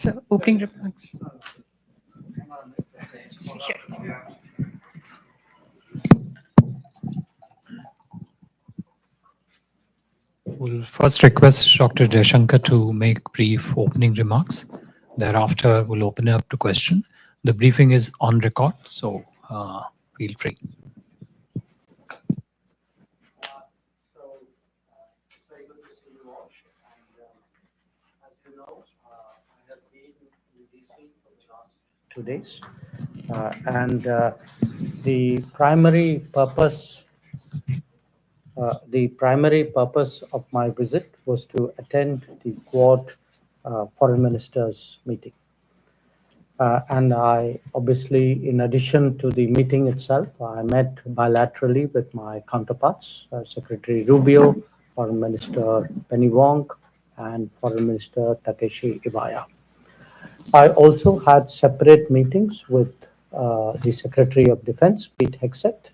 So, opening remarks. We'll first request Dr. Jaishankar to make brief opening remarks. Thereafter, we'll open it up to question. The briefing is on record, so feel free. Very good to see you all. And as you know, I have been in DC for the last 2 days. And the primary purpose of my visit was to attend the Quad Foreign Ministers meeting. And I obviously, in addition to the meeting itself, I met bilaterally with my counterparts, Secretary Rubio, Foreign Minister Penny Wong, and Foreign Minister Takeshi Iwaya. I also had separate meetings with the Secretary of Defense, Pete Hegseth,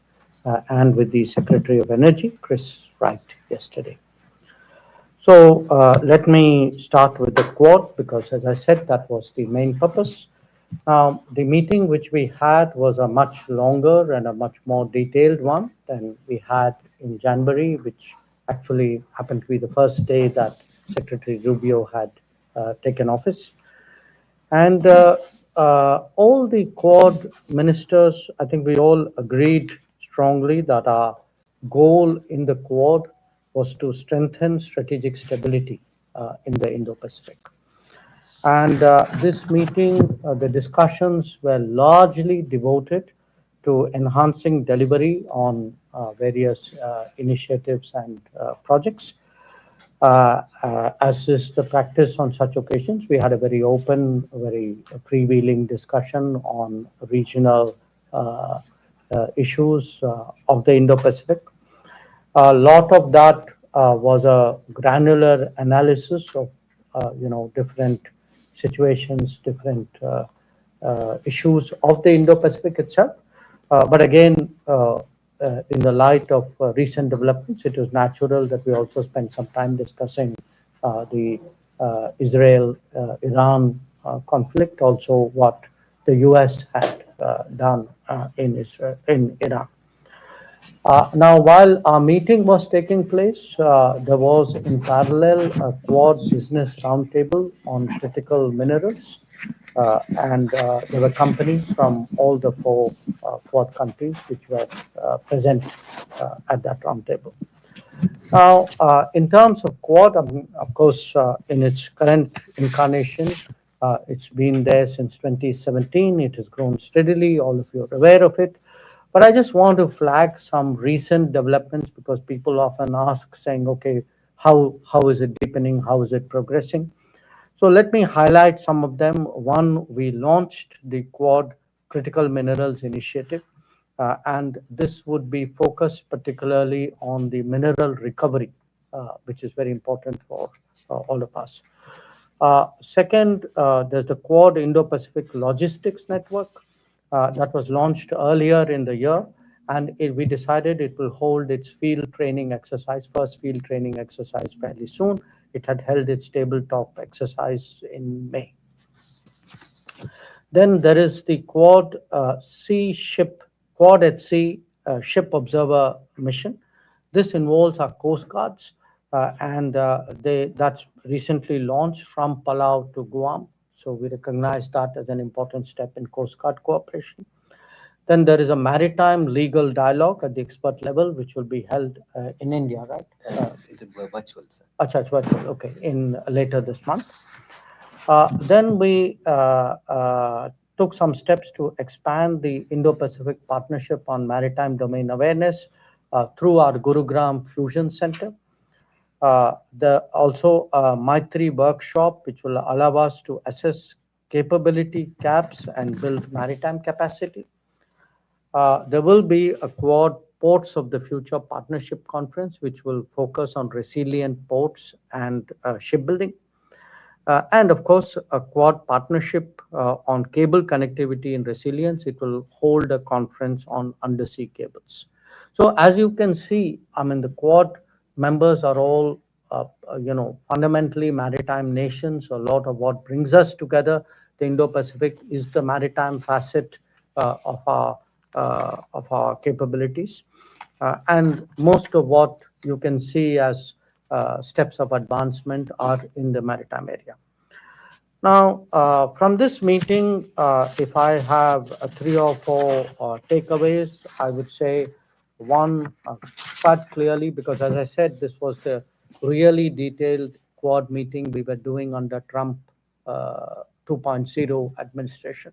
and with the Secretary of Energy, Chris Wright, yesterday. So let me start with the Quad, because as I said, that was the main purpose. The meeting which we had was a much longer and a much more detailed one than we had in January, which actually happened to be the first day that Secretary Rubio had taken office. And all the Quad ministers, I think we all agreed strongly that our goal in the Quad was to strengthen strategic stability in the Indo-Pacific. And this meeting, the discussions were largely devoted to enhancing delivery on various initiatives and projects. As is the practice on such occasions, we had a very open, very freewheeling discussion on regional issues of the Indo-Pacific. A lot of that was a granular analysis of different situations, different issues of the Indo-Pacific itself. But again, in the light of recent developments, it was natural that we also spent some time discussing the Israel-Iran conflict, also what the US had done in Iran. Now, while our meeting was taking place, there was in parallel a Quad business roundtable on critical minerals, and there were companies from all the 4 Quad countries which were present at that roundtable. Now, in terms of Quad, of course, in its current incarnation, it's been there since 2017. It has grown steadily. All of you are aware of it. But I just want to flag some recent developments, because people often ask, saying, okay, how is it deepening? How is it progressing? So let me highlight some of them. One, we launched the Quad Critical Minerals Initiative, and this would be focused particularly on the mineral recovery, which is very important for all of us. Second, there's the Quad Indo-Pacific Logistics Network. That was launched earlier in the year, and we decided it will hold its field training exercise, first field training exercise, fairly soon. It had held its tabletop exercise in May. Then there is the Quad at Sea Ship Observer Mission. This involves our Coast Guards, and that's recently launched from Palau to Guam. So we recognize that as an important step in Coast Guard cooperation. Then there is a maritime legal dialogue at the expert level, which will be held in India, right? It's virtual, sir. It's virtual, okay, in later this month. Then we took some steps to expand the Indo-Pacific Partnership on Maritime Domain Awareness through our Gurugram Fusion Center. Also Maitri workshop, which will allow us to assess capability gaps and build maritime capacity. There will be a Quad Ports of the Future Partnership Conference, which will focus on resilient ports and shipbuilding. And of course, a Quad partnership on cable connectivity and resilience. It will hold a conference on undersea cables. So as you can see, the Quad members are all fundamentally maritime nations. A lot of what brings us together, the Indo-Pacific, is the maritime facet of our capabilities, and most of what you can see as steps of advancement are in the maritime area. Now, from this meeting, if I have 3 or 4 takeaways, I would say one, quite clearly, because as I said, this was a really detailed Quad meeting we were doing under Trump 2.0 administration.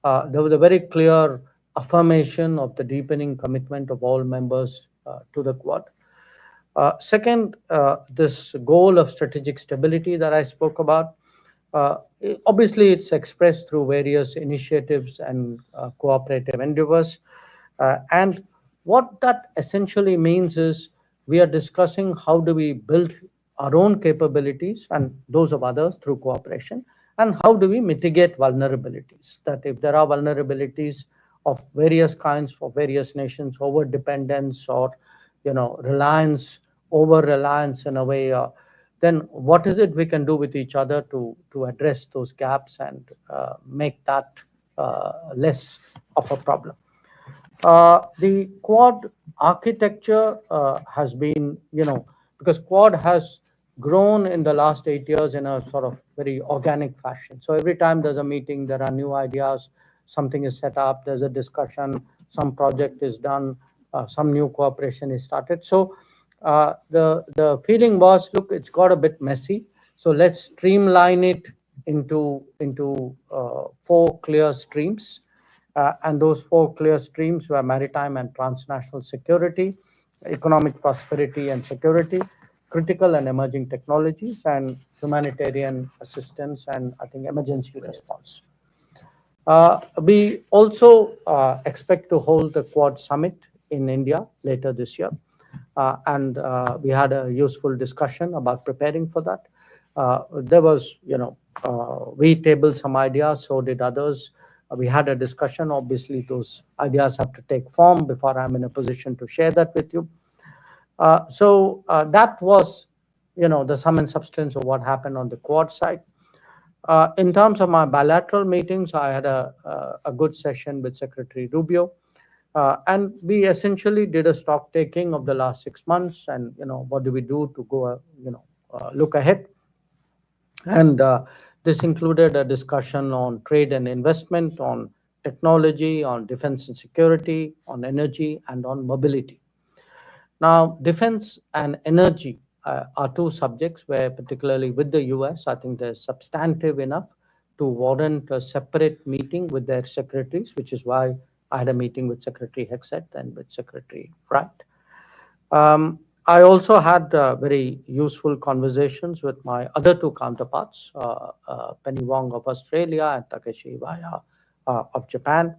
There was a very clear affirmation of the deepening commitment of all members to the Quad. Second, this goal of strategic stability that I spoke about, obviously it's expressed through various initiatives and cooperative endeavors. And what that essentially means is we are discussing how do we build our own capabilities and those of others through cooperation, and how do we mitigate vulnerabilities, that if there are vulnerabilities of various kinds for various nations, over dependence or reliance, over reliance in a way, then what is it we can do with each other to address those gaps and make that less of a problem. The Quad architecture has been, because Quad has grown in the last 8 years in a sort of very organic fashion. So every time there's a meeting, there are new ideas, something is set up, there's a discussion, some project is done, some new cooperation is started. So the feeling was, look, it's got a bit messy, so let's streamline it into 4 clear streams. And those 4 clear streams were maritime and transnational security, economic prosperity and security, critical and emerging technologies, and humanitarian assistance, and I think emergency response. We also expect to hold the Quad Summit in India later this year. And we had a useful discussion about preparing for that. There was, we tabled some ideas, so did others. We had a discussion. Obviously, those ideas have to take form before I'm in a position to share that with you. So that was, the sum and substance of what happened on the Quad side. In terms of my bilateral meetings, I had a good session with Secretary Rubio. And we essentially did a stock taking of the last 6 months, and what do we do to go, look ahead. And this included a discussion on trade and investment, on technology, on defense and security, on energy, and on mobility. Now, defense and energy are 2 subjects where, particularly with the US, I think they're substantive enough to warrant a separate meeting with their secretaries, which is why I had a meeting with Secretary Hexet and with Secretary Wright. I also had very useful conversations with my other 2 counterparts, Penny Wong of Australia and Takeshi Iwaya of Japan.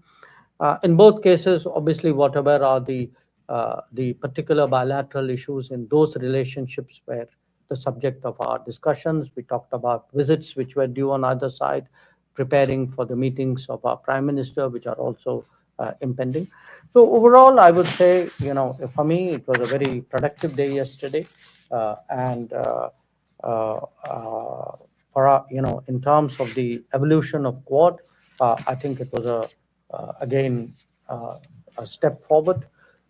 In both cases, obviously, whatever are the particular bilateral issues in those relationships were the subject of our discussions. We talked about visits which were due on either side, preparing for the meetings of our Prime Minister, which are also impending. So overall, I would say, for me, it was a very productive day yesterday. And for our, in terms of the evolution of Quad, I think it was again a step forward.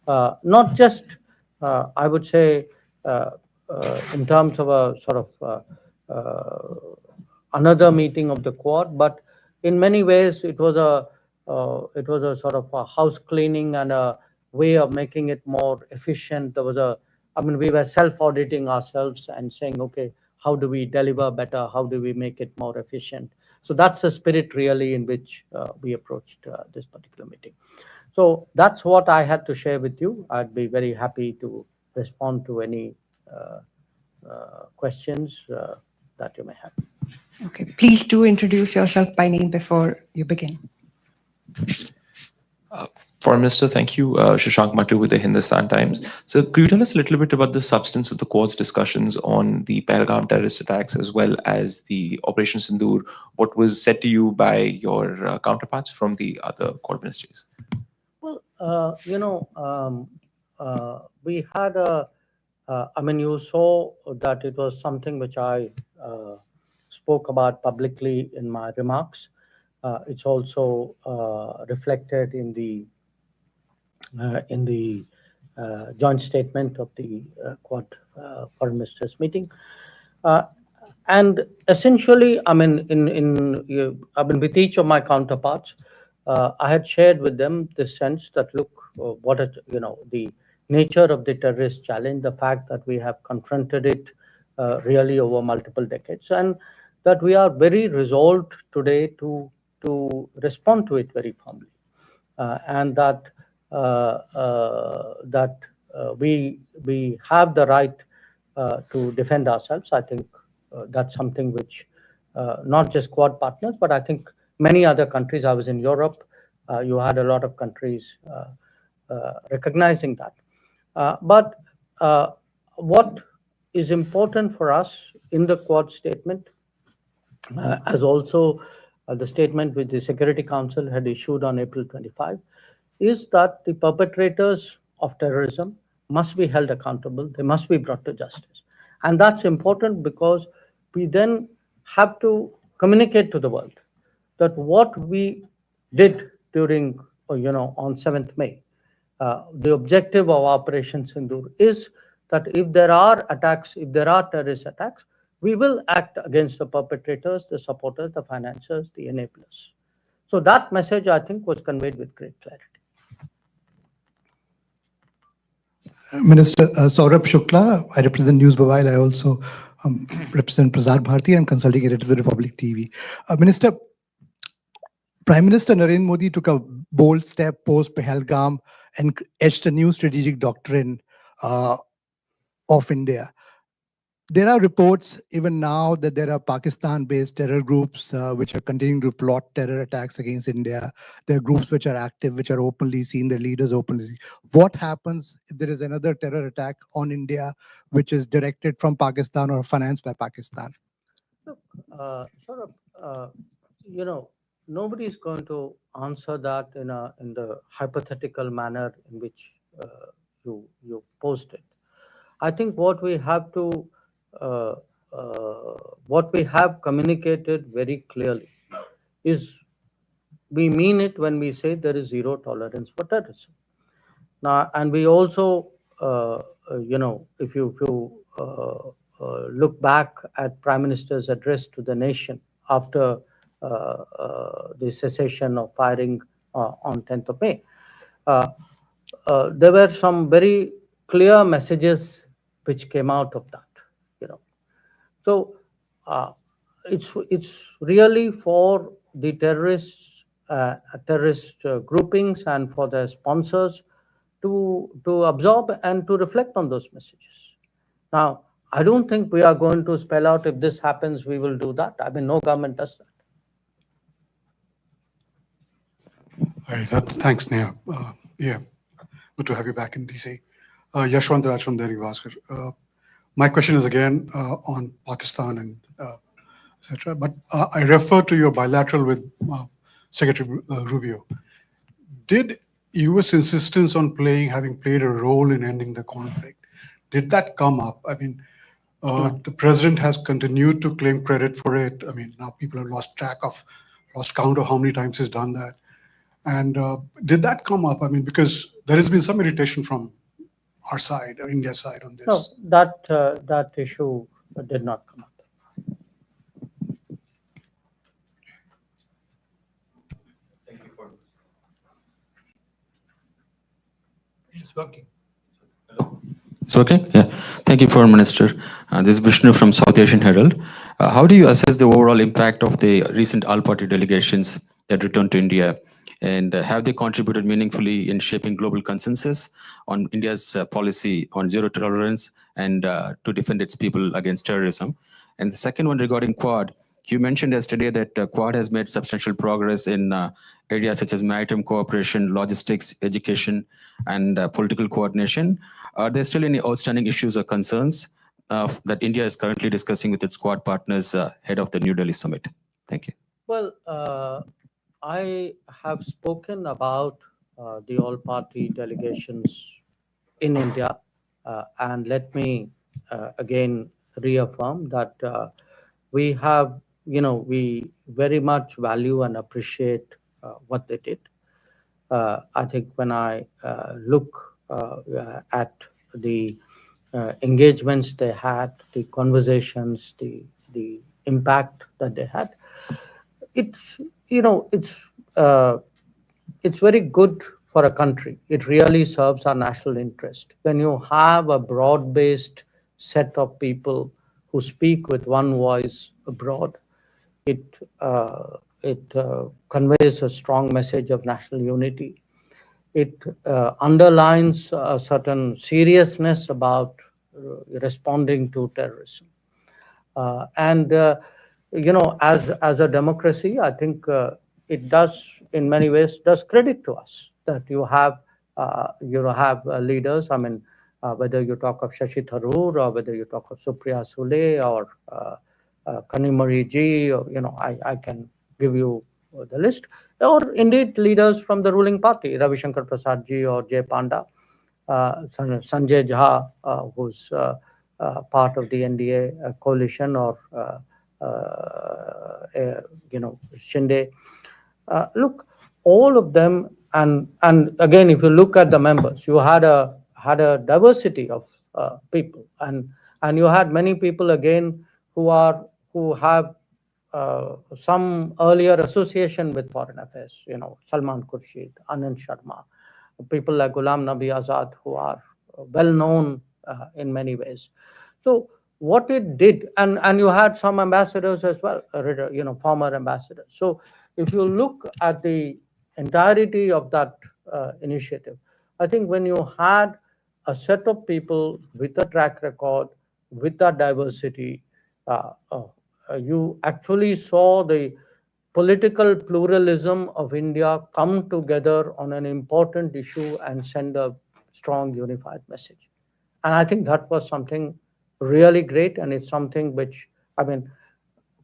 Not just, I would say, in terms of a sort of another meeting of the Quad, but in many ways it was a sort of a house cleaning and a way of making it more efficient. There was we were self-auditing ourselves and saying, okay, how do we deliver better? How do we make it more efficient? So that's the spirit really in which we approached this particular meeting. So that's what I had to share with you. I'd be very happy to respond to any questions that you may have. Okay, please do introduce yourself by name before you begin. Foreign Minister, thank you. Shashank Mattu with the Hindustan Times. So could you tell us a little bit about the substance of the Quad's discussions on the Pahalgam terrorist attacks as well as the Operation Sindoor? What was said to you by your counterparts from the other Quad ministries? Well, we had a I mean, you saw that it was something which I spoke about publicly in my remarks. It's also reflected in the joint statement of the Quad Foreign Ministers meeting. And essentially, I mean, I mean, with each of my counterparts, I had shared with them the sense that look, what the nature of the terrorist challenge, the fact that we have confronted it really over multiple decades, and that we are very resolved today to respond to it very firmly, and that we have the right to defend ourselves. I think that's something which not just Quad partners, but I think many other countries. I was in Europe. You had a lot of countries recognizing that. But what is important for us in the Quad statement, as also the statement which the Security Council had issued on April 25, is that the perpetrators of terrorism must be held accountable. They must be brought to justice. And that's important because we then have to communicate to the world that what we did during, on 7th May, the objective of Operation Sindoor is that if there are attacks, if there are terrorist attacks, we will act against the perpetrators, the supporters, the financiers, the enablers. So that message, I think, was conveyed with great clarity. Minister Saurabh Shukla, I represent News Mobile. I also represent Prasar Bharati and consulting editor of the Republic TV. Minister, Prime Minister Narendra Modi took a bold step post Pahalgam and etched a new strategic doctrine of India. There are reports even now that there are Pakistan-based terror groups which are continuing to plot terror attacks against India. There are groups which are active, which are openly seen, their leaders openly seen. What happens if there is another terror attack on India which is directed from Pakistan or financed by Pakistan? Look, nobody is going to answer that in the hypothetical manner in which you posed it. I think what we have communicated very clearly is we mean it when we say there is zero tolerance for terrorism. Now, and we also, if you look back at Prime Minister's address to the nation after the cessation of firing on 10th of May, there were some very clear messages which came out of that. So it's really for the terrorist groupings and for their sponsors to absorb and to reflect on those messages. Now, I don't think we are going to spell out if this happens, we will do that. I mean, no government does that. Hi, thanks, Neha. Yeah, good to have you back in DC. Yashwant Raj from Dairy Bhaskar. My question is again on Pakistan and etc. But I refer to your bilateral with Secretary Rubio. Did U.S. insistence on having played a role in ending the conflict, did that come up? I mean, the president has continued to claim credit for it. I mean, now people have lost count of how many times he's done that. And did that come up? I mean, because there has been some irritation from our side, or India's side on this. No, that issue did not come up. Thank you for this. It's working. It's okay? Yeah. Thank you, Foreign Minister. This is Vishnu from South Asian Herald. How do you assess the overall impact of the recent all-party delegations that returned to India? And have they contributed meaningfully in shaping global consensus on India's policy on zero tolerance and to defend its people against terrorism? And the second one regarding Quad, you mentioned yesterday that Quad has made substantial progress in areas such as maritime cooperation, logistics, education, and political coordination. Are there still any outstanding issues or concerns that India is currently discussing with its Quad partners ahead of the New Delhi summit? Thank you. Well, I have spoken about the all-party delegations in India And let me again reaffirm that we have, we very much value and appreciate what they did. I think when I look at the engagements they had, the conversations, the impact that they had, it's uh, it's very good for a country. It really serves our national interest when you have a broad-based set of people who speak with one voice abroad. It conveys a strong message of national unity. It underlines a certain seriousness about responding to terrorism. And as a democracy, I think it does, in many ways, does credit to us that you have leaders. I mean, whether you talk of Shashi Tharoor or whether you talk of Supriya Sule or Kanimari Ji, or I can give you the list, or indeed leaders from the ruling party, Ravi Shankar Prasad Ji or Jay Panda, Sanjay Jha, who's part of the NDA coalition, or Shinde. Look, all of them, and again, if you look at the members, you had a diversity of people, and you had many people again who have some earlier association with foreign affairs. Salman Khurshid, Anand Sharma, people like Ghulam Nabi Azad, who are well known in many ways. So what it did, and you had some ambassadors as well, former ambassadors. So if you look at the entirety of that initiative, I think when you had a set of people with a track record, with that diversity, you actually saw the political pluralism of India come together on an important issue and send a strong unified message. And I think that was something really great, and it's something which, I mean,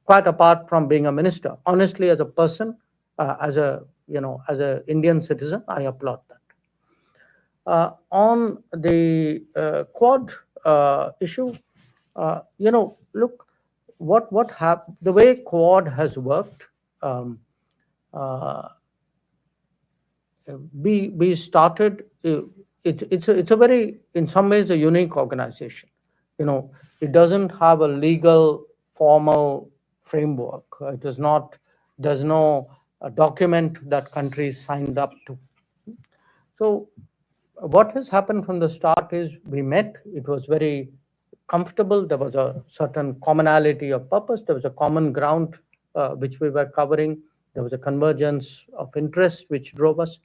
quite apart from being a minister, honestly, as a person, as a Indian citizen, I applaud that. On the Quad issue, look, what happened, the way Quad has worked. We started. It's a very, in some ways, a unique organization. It doesn't have a legal formal framework. It does not. There's no document that countries signed up to. So what has happened from the start is we met. It was very comfortable. There was a certain commonality of purpose. There was a common ground which we were covering. There was a convergence of interest which drove us.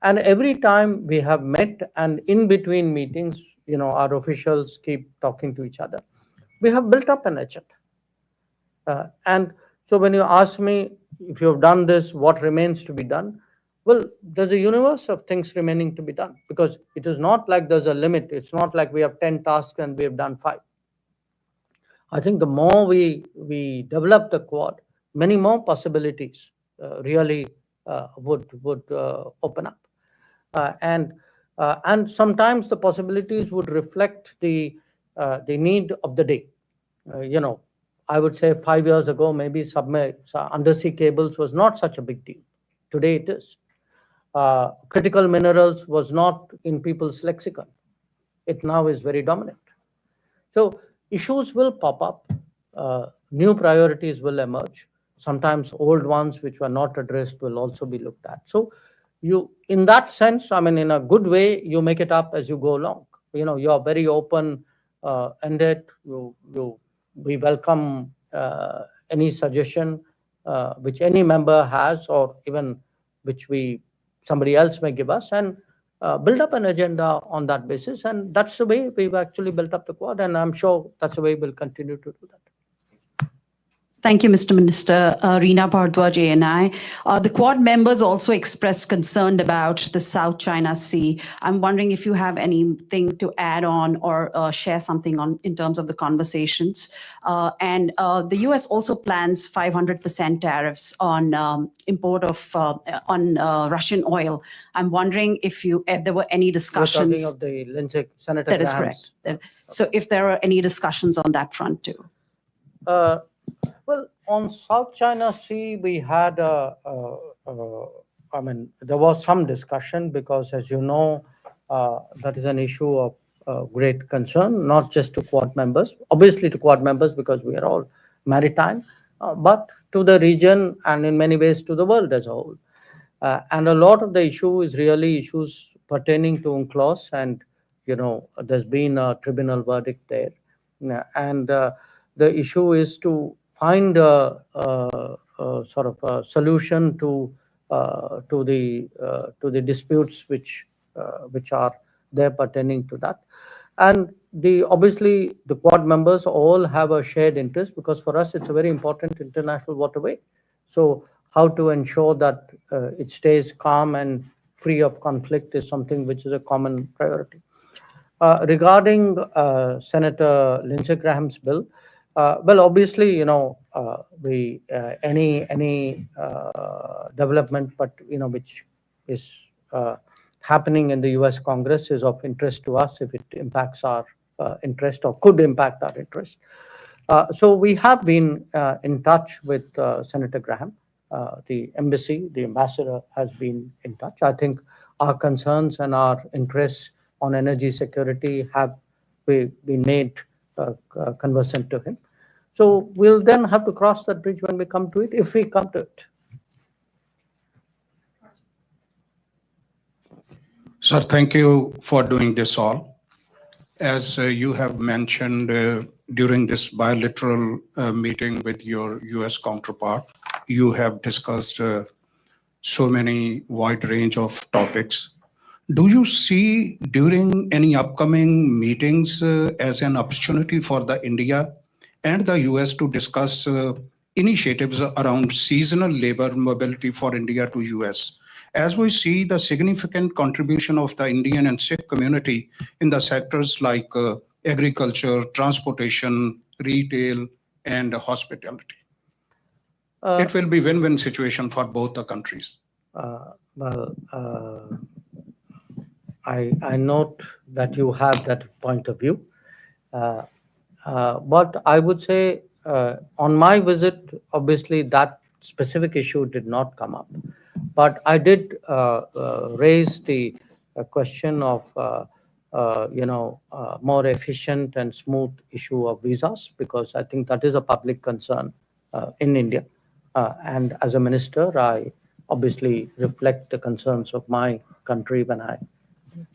And every time we have met, and in between meetings, our officials keep talking to each other. We have built up an agenda. And so when you ask me if you've done this, what remains to be done? Well, there's a universe of things remaining to be done, because it is not like there's a limit. It's not like we have 10 tasks and we have done 5. I think the more we develop the Quad, many more possibilities really would open up. And sometimes the possibilities would reflect the need of the day. I would say 5 years ago, maybe undersea cables was not such a big deal. Today it is. Critical minerals was not in people's lexicon. It now is very dominant. So issues will pop up. New priorities will emerge. Sometimes old ones which were not addressed will also be looked at. So in that sense, I mean, in a good way, you make it up as you go along. You are very open-ended. We welcome any suggestion which any member has, or even which somebody else may give us, and build up an agenda on that basis. And that's the way we've actually built up the Quad, and I'm sure that's the way we'll continue to do that. Thank you, Mr. Minister. Reena Bhardwaj, ANI. The Quad members also expressed concern about the South China Sea. I'm wondering if you have anything to add on or share something on in terms of the conversations. And the US also plans 500% tariffs on import of Russian oil. I'm wondering if there were any You're discussions. talking of the Lindsey, Senator That is Graham's. correct. So if there are any discussions on that front too. Well, on South China Sea, we had there was some discussion because, as you know, that is an issue of great concern, not just to Quad members, obviously to Quad members because we are all maritime, but to the region and in many ways to the world as a whole. And a lot of the issue is really issues pertaining to UNCLOS, and there's been a tribunal verdict there, and the issue is to find a sort of a solution to the disputes which are there pertaining to that. And obviously the Quad members all have a shared interest because for us it's a very important international waterway. So how to ensure that it stays calm and free of conflict is something which is a common priority. Regarding Senator Lindsey Graham's bill, well, obviously, any development, but which is happening in the U.S. Congress is of interest to us if it impacts our interest or could impact our interest. So we have been in touch with Senator Graham. The embassy, the ambassador has been in touch. I think our concerns and our interests on energy security have been made conversant to him. So we'll then have to cross that bridge when we come to it, if we come to it. Sir, thank you for doing this all. As you have mentioned during this bilateral meeting with your US counterpart, you have discussed so many wide range of topics. Do you see during any upcoming meetings as an opportunity for the India and the US to discuss initiatives around seasonal labor mobility for India to US? As we see the significant contribution of the Indian and Sikh community in the sectors like agriculture, transportation, retail, and hospitality. It will be win-win situation for both the countries. I note that you have that point of view. But I would say on my visit, obviously that specific issue did not come up. But I did raise the question of, more efficient and smooth issue of visas, because I think that is a public concern in India. And as a minister, I obviously reflect the concerns of my country when I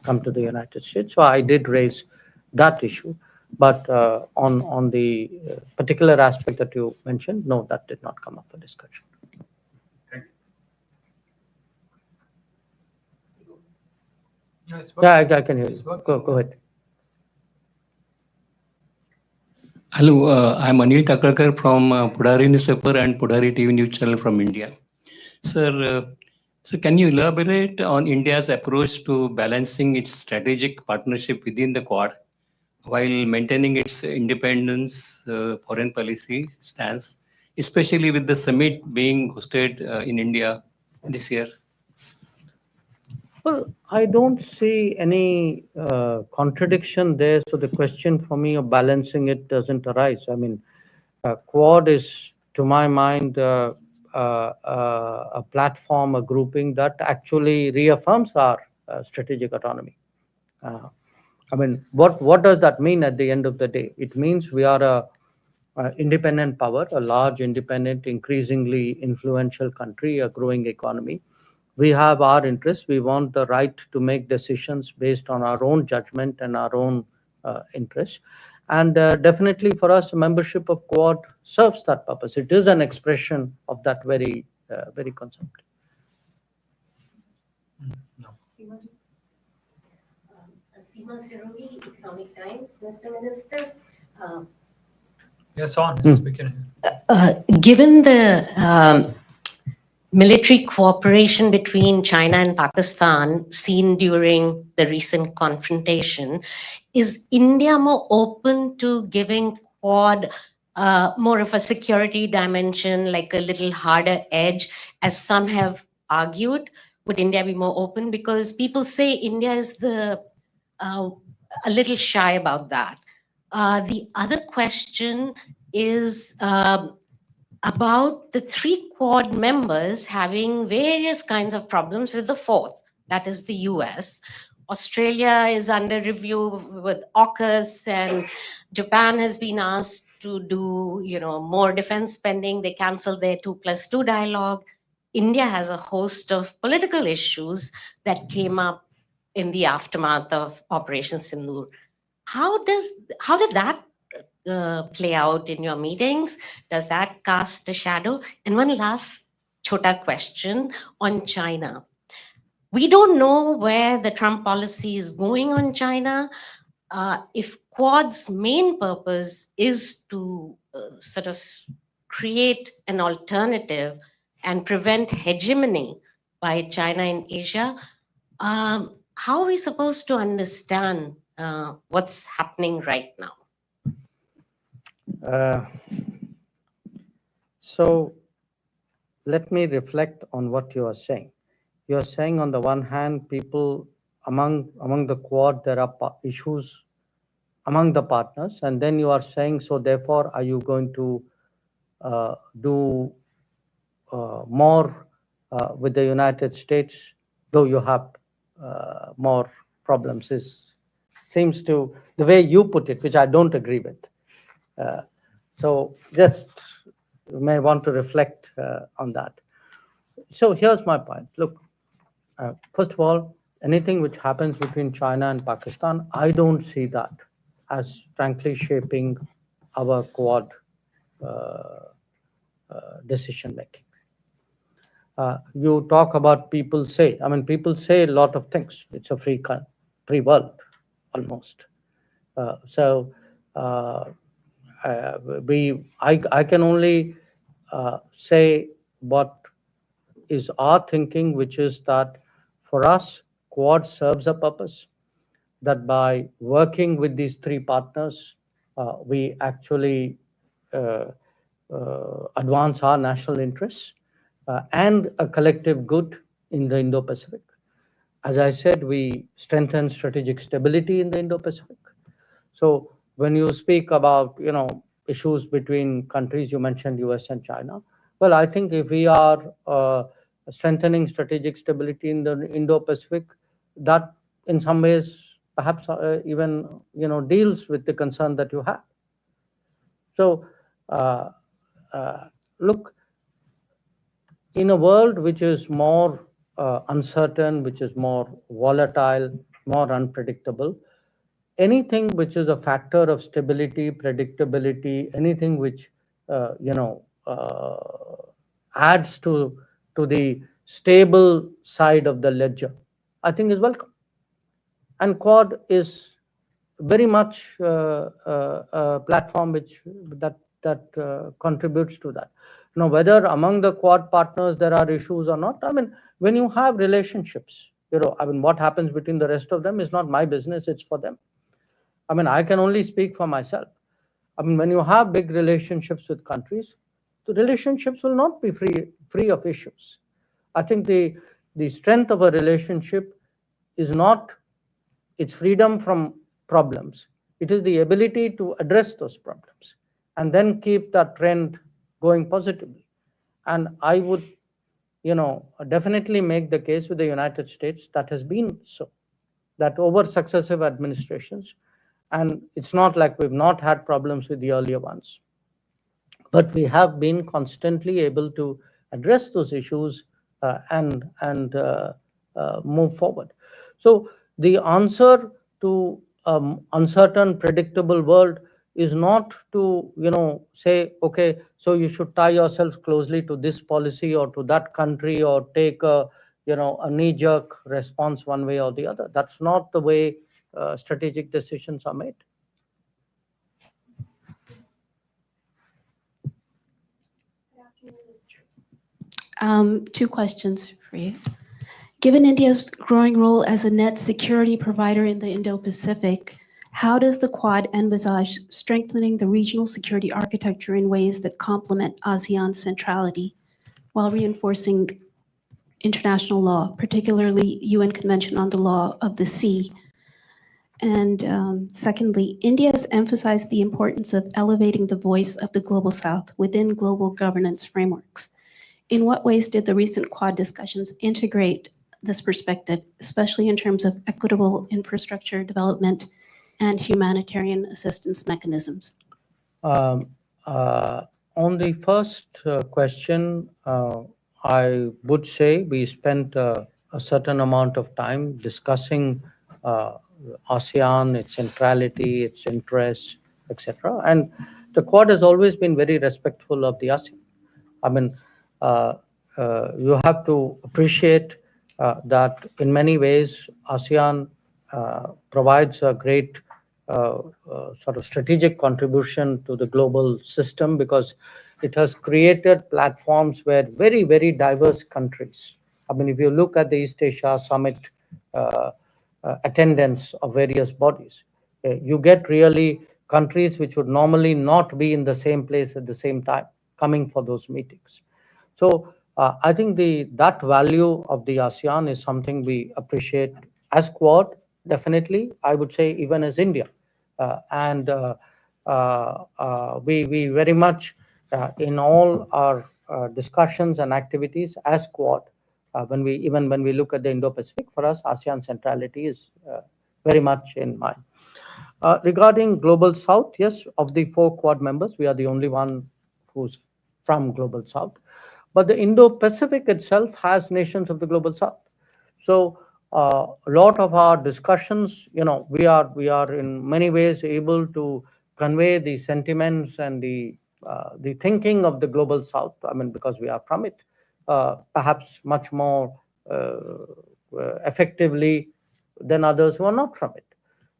come to the United States. So I did raise that issue. But on the particular aspect that you mentioned, no, that did not come up for discussion. Yeah, I can hear you. Go ahead. Hello, I'm Anil Takalkar from Pudari newspaper and Pudari TV news channel from India. Sir, so can you elaborate on India's approach to balancing its strategic partnership within the Quad while maintaining its independence foreign policy stance, especially with the summit being hosted in India this year? Well, I don't see any contradiction there. So the question for me of balancing it doesn't arise. I mean, Quad is, to my mind, a platform, a grouping that actually reaffirms our strategic autonomy. I mean, what does that mean at the end of the day? It means we are a independent power, a large, independent, increasingly influential country, a growing economy. We have our interests. We want the right to make decisions based on our own judgment and our own interests. And definitely for us, membership of Quad serves that purpose. It is an expression of that very concept. Seema Siruni, Economic Times. Mr. Minister. Yes, on. We can. Given the military cooperation between China and Pakistan seen during the recent confrontation, is India more open to giving Quad more of a security dimension, like a little harder edge, as some have argued? Would India be more open? Because people say India is a little shy about that. The other question is about the three Quad members having various kinds of problems with the fourth, that is the US. Australia is under review with AUKUS, and Japan has been asked to do, more defense spending. They canceled their 2+2 dialogue. India has a host of political issues that came up in the aftermath of Operation Sindoor. How did that play out in your meetings? Does that cast a shadow? And one last chota question on China. We don't know where the Trump policy is going on China. If Quad's main purpose is to sort of create an alternative and prevent hegemony by China in Asia, how are we supposed to understand what's happening right now? So let me reflect on what you are saying. You are saying on the one hand, people among the Quad, there are issues among the partners, and then you are saying, so therefore, are you going to do more with the United States, though you have more problems? Seems to, the way you put it, which I don't agree with. So just you may want to reflect on that. So here's my point. Look, first of all, anything which happens between China and Pakistan, I don't see that as frankly shaping our Quad decision making. You talk about people say a lot of things. It's a free world, almost. I can only say what is our thinking, which is that for us, Quad serves a purpose, that by working with these three partners, we actually advance our national interests and a collective good in the Indo-Pacific. As I said, we strengthen strategic stability in the Indo-Pacific. So when you speak about, issues between countries, you mentioned US and China. Well, I think if we are strengthening strategic stability in the Indo-Pacific, that in some ways perhaps even, deals with the concern that you have. So look, in a world which is more uncertain, which is more volatile, more unpredictable, anything which is a factor of stability, predictability, anything which adds to the stable side of the ledger, I think is welcome. And Quad is very much a platform that contributes to that. Whether among the Quad partners there are issues or not, when you have relationships, what happens between the rest of them is not my business, it's for them. I can only speak for myself. When you have big relationships with countries, the relationships will not be free of issues. I think the strength of a relationship is not its freedom from problems. It is the ability to address those problems and then keep that trend going positively. And I would, definitely make the case with the United States that has been so, that over successive administrations, and it's not like we've not had problems with the earlier ones, but we have been constantly able to address those issues and move forward. So the answer to uncertain, predictable world is not to say, okay, so you should tie yourselves closely to this policy or to that country or take a knee-jerk response one way or the other. That's not the way strategic decisions are made. Two questions for you. Given India's growing role as a net security provider in the Indo-Pacific, how does the Quad envisage strengthening the regional security architecture in ways that complement ASEAN's centrality while reinforcing international law, particularly UN Convention on the Law of the Sea? And secondly, India has emphasized the importance of elevating the voice of the Global South within global governance frameworks. In what ways did the recent Quad discussions integrate this perspective, especially in terms of equitable infrastructure development and humanitarian assistance mechanisms? On the first question, I would say we spent a certain amount of time discussing ASEAN, its centrality, its interests, etc. And the Quad has always been very respectful of the ASEAN. I mean, you have to appreciate that in many ways, ASEAN provides a great sort of strategic contribution to the global system because it has created platforms where very, very diverse countries. I mean, if you look at the East Asia Summit attendance of various bodies, you get really countries which would normally not be in the same place at the same time coming for those meetings. So I think that value of the ASEAN is something we appreciate as Quad, definitely, I would say even as India. We very much, in all our discussions and activities as Quad, when we look at the Indo-Pacific, for us, ASEAN centrality is very much in mind. Regarding Global South, yes, of the 4 Quad members, we are the only one who's from Global South. But the Indo-Pacific itself has nations of the Global South. So a lot of our discussions, we are in many ways able to convey the sentiments and the thinking of the Global South. I mean, because we are from it, perhaps much more effectively than others who are not from it.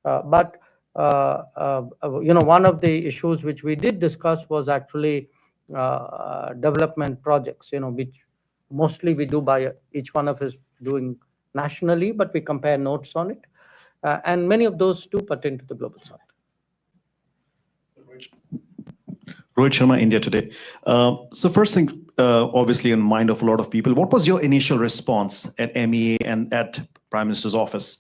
But one of the issues which we did discuss was actually development projects, which mostly we do by each one of us doing nationally, but we compare notes on it. And many of those do pertain to the Global South. Rohit Sharma, India Today. So first thing, obviously in mind of a lot of people, what was your initial response at MEA and at Prime Minister's office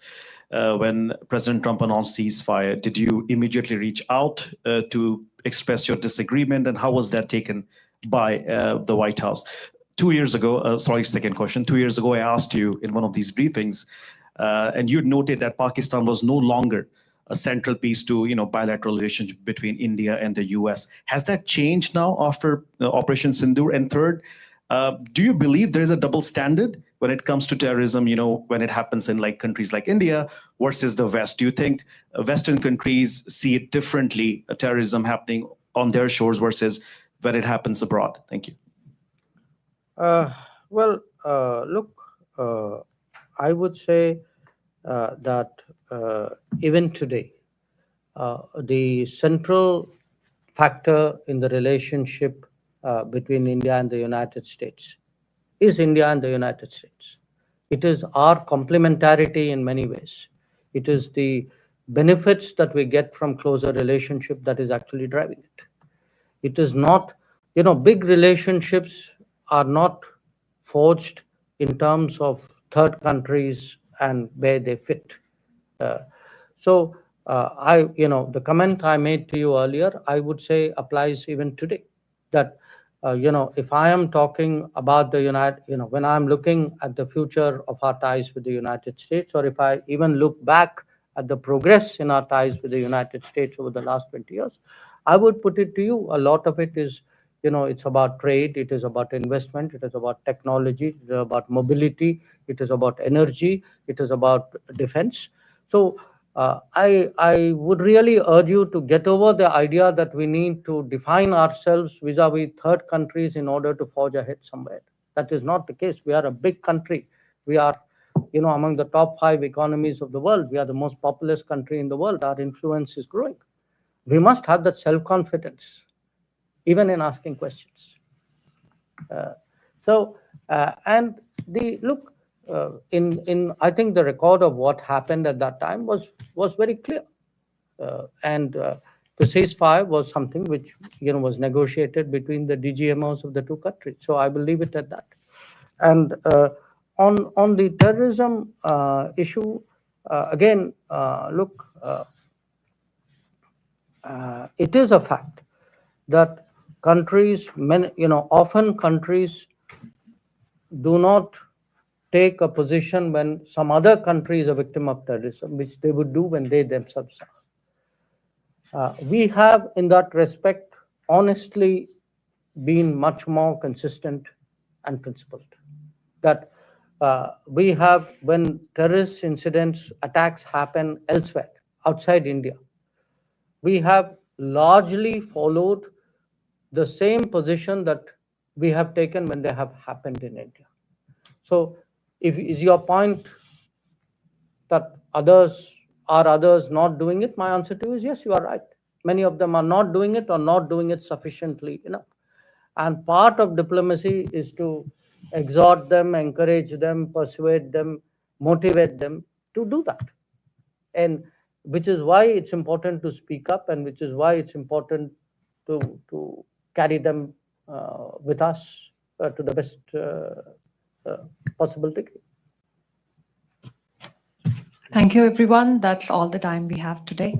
when President Trump announced ceasefire? Did you immediately reach out to express your disagreement, and how was that taken by the White House? 2 years ago, second question. 2 years ago, I asked you in one of these briefings, and you noted that Pakistan was no longer a central piece to bilateral relationship between India and the US. Has that changed now after Operation Sindoor? And third, do you believe there is a double standard when it comes to terrorism, when it happens in countries like India versus the West? Do you think Western countries see it differently, terrorism happening on their shores versus when it happens abroad? Thank you. Look, I would say that even today, the central factor in the relationship between India and the United States is India and the United States. It is our complementarity in many ways. It is the benefits that we get from closer relationship that is actually driving it. It is not, big relationships are not forged in terms of third countries and where they fit. So the comment I made to you earlier, I would say applies even today. That if I am talking about the when I'm looking at the future of our ties with the United States, or if I even look back at the progress in our ties with the United States over the last 20 years, I would put it to you, a lot of it is, it's about trade, it is about investment, it is about technology, it is about mobility, it is about energy, it is about defense. So I would really urge you to get over the idea that we need to define ourselves vis-a-vis third countries in order to forge ahead somewhere. That is not the case. We are a big country. We are, among the top 5 economies of the world. We are the most populous country in the world. Our influence is growing. We must have that self-confidence, even in asking questions. And look, I think the record of what happened at that time was very clear. And the ceasefire was something which was negotiated between the DGMOs of the two countries. So I will leave it at that. And on the terrorism issue, again, look, it is a fact that countries, often countries do not take a position when some other country is a victim of terrorism, which they would do when they themselves are. We have, in that respect, honestly been much more consistent and principled. That we have, when terrorist incidents, attacks happen elsewhere, outside India, we have largely followed the same position that we have taken when they have happened in India. So is your point that others not doing it? My answer to you is yes, you are right. Many of them are not doing it or not doing it sufficiently enough. And part of diplomacy is to exhort them, encourage them, persuade them, motivate them to do that. And which is why it's important to speak up, and which is why it's important to carry them with us to the best possible degree. Thank you, everyone. That's all the time we have today.